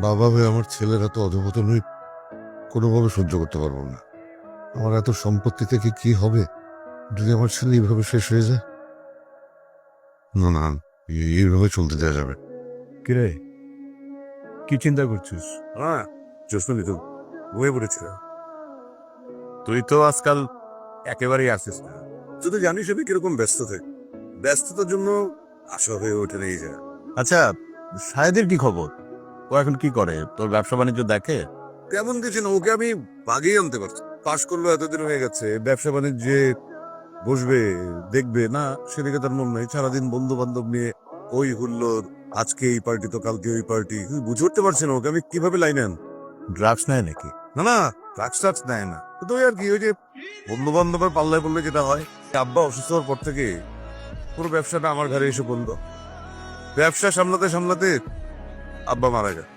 বাবা হয়ে আমার ছেলেরা তো অধপতনই কোনোভাবে সহ্য করতে পারবো না। আমার এত সম্পত্তি থেকে কি হবে যদি আমার ছেলে এইভাবে শেষ হয়ে যায়? না না, এইভাবে চলতে দেওয়া যাবে। কিরে, কি চিন্তা করছিস? হ্যাঁ, জসমিন তো ঘুমিয়ে পড়েছিল। তুই তো আজকাল একেবারেই আসিস না। তুই তো জানিস আমি কিরকম ব্যস্ত থাকি। ব্যস্ততার জন্য আশা হয়ে ওঠে নেই যায়। আচ্ছা, সাহেদের কি খবর? ও এখন কি করে? তোর ব্যবসা বাণিজ্য দেখে? তেমন কিছু না, ওকে আমি বাগিয়ে আনতে পারছি। পাশ করলো, এতদিন হয়ে গেছে, ব্যবসা বাণিজ্যে বসবে, দেখবে না সেদিকে তার মন নাই। সারাদিন বন্ধু বান্ধব নিয়ে ওই হুল্লোড়, আজকে এই পার্টি তো কালকে ওই পার্টি। বুঝে উঠতে পারছি না ওকে আমি কিভাবে লাইন আন। ড্রাগস নেয় নাকি? না না, ট্রাক্স টাক্স নেয় না। তো ওই আর কি, ওই যে বন্ধু বান্ধবের পাল্লায় পড়লে যেটা হয়, আব্বা অসুস্থ হওয়ার পর থেকে পুরো ব্যবসাটা আমার ঘরে এসে পড়লো। ব্যবসা সামলাতে সামলাতে আব্বা মারা যায়।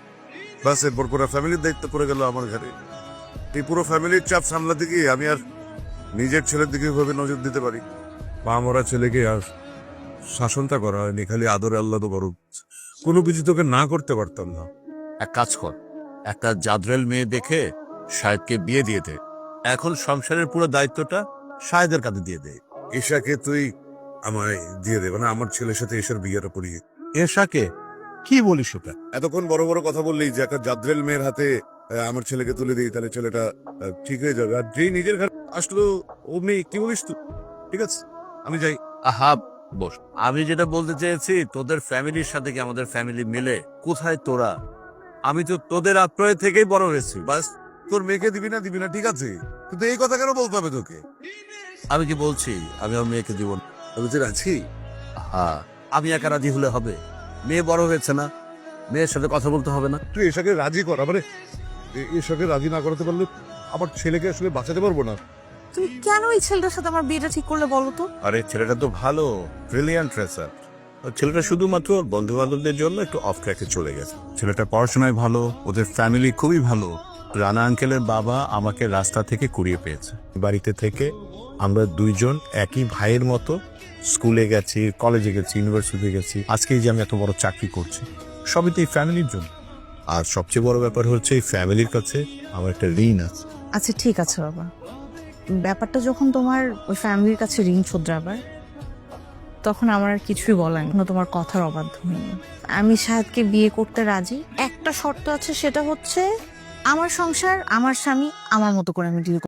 বাস এরপর পুরো ফ্যামিলির দায়িত্ব পড়ে গেল আমার ঘরে। এই পুরো ফ্যামিলির চাপ সামলাতে গিয়ে আমি আর নিজের ছেলের দিকে ভাবে নজর দিতে পারি। মা মরা ছেলেকে আর শাসনটা করা হয়নি, খালি আদরে আল্লাহ তো করুক। কোনো কিছু তোকে না করতে পারতাম না। এক কাজ কর, একটা জাদরেল মেয়ে দেখে শাহেদকে বিয়ে দিয়ে দে। এখন সংসারের পুরো দায়িত্বটা শাহেদের কাঁধে দিয়ে দে। ঈশাকে তুই আমায় দিয়ে দেবে না? আমার ছেলের সাথে ঈশার বিয়েটা পড়িয়ে। এশাকে? কি বলিস ওটা? এতক্ষণ বড় বড় কথা বললেই যে একটা জাদ্রেল মেয়ের হাতে আমার ছেলেকে তুলে দিই, তাহলে ছেলেটা ঠিক হয়ে যাবে। আর যেই নিজের ঘরে আসলো অমনি কি বলিস তুই? ঠিক আছে, আমি যাই। আহা, বস। আমি যেটা বলতে চেয়েছি, তোদের ফ্যামিলির সাথে কি আমাদের ফ্যামিলি মিলে? কোথায় তোরা? আমি তো তোদের আত্ময় থেকেই বড় হয়েছি। বাস, তোর মেয়েকে দিবি না ঠিক আছে, কিন্তু এই কথা কেন বলতে হবে তোকে? আমি কি বলছি আমি আমার মেয়েকে দিব না? আমি তো আছি। হ্যাঁ, আমি একা রাজি হলে হবে? মেয়ে বড় হয়েছে না, মেয়ের সাথে কথা বলতে হবে না? তুই এশাকে রাজি কর। মানে এশাকে রাজি না করাতে পারলে আমার ছেলেকে আসলে বাঁচাতে পারবো না। তুমি কেন এই ছেলেটার সাথে আমার বিয়েটা ঠিক করলে বলো তো? আরে ছেলেটা তো ভালো, ব্রিলিয়ান্ট রেসার। ছেলেটা শুধুমাত্র বন্ধু বান্ধবদের জন্য একটু অফ ট্র্যাকে চলে গেছে। ছেলেটা পড়াশোনায় ভালো, ওদের ফ্যামিলি খুবই ভালো। রানা আঙ্কেলের বাবা আমাকে রাস্তা থেকে কুড়িয়ে পেয়েছে। বাড়িতে থেকে আমরা দুইজন একই ভাইয়ের মতো স্কুলে গেছি, কলেজে গেছি, ইউনিভার্সিটি গেছি। আজকেই যে আমি এত বড় চাকরি করছি, সবই তো এই ফ্যামিলির জন্য। আর সবচেয়ে বড় ব্যাপার হচ্ছে এই ফ্যামিলির কাছে আমার একটা ঋণ আছে। আচ্ছা ঠিক আছে বাবা, ব্যাপারটা যখন তোমার ওই ফ্যামিলির কাছে ঋণ শোধরাবার, তখন আমার আর কিছুই বলার নেই। তোমার কথার অবাধ্য হয়নি। আমি শাহেদকে বিয়ে করতে রাজি। একটা শর্ত আছে, সেটা হচ্ছে আমার সংসার, আমার স্বামী, আমার মতো করে আমি ডিল